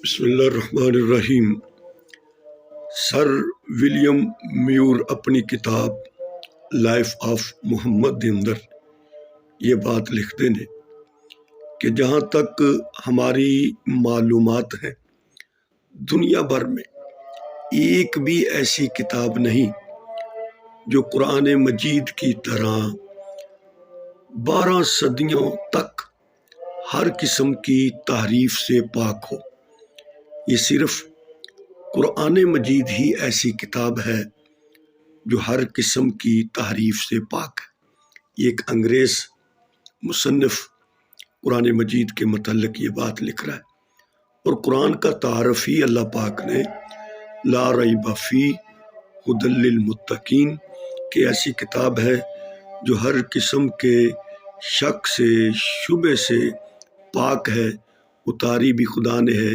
بسم اللہ الرحمن الرحیم۔ سر ولیم میور اپنی کتاب لائف آف محمد اندر یہ بات لکھتے ہیں کہ جہاں تک ہماری معلومات ہیں دنیا بھر میں ایک بھی ایسی کتاب نہیں جو قرآن مجید کی طرح 12 صدیوں تک ہر قسم کی تحریف سے پاک ہو۔ یہ صرف قرآن مجید ہی ایسی کتاب ہے جو ہر قسم کی تحریف سے پاک ہے۔ یہ ایک انگریز مصنف قرآن مجید کے متعلق یہ بات لکھ رہا ہے، اور قرآن کا تعارف ہی اللہ پاک نے لا ریب فیہ ھدی للمتقین کہ ایسی کتاب ہے جو ہر قسم کے شک سے شبہ سے پاک ہے، اتاری بھی خدا نے ہے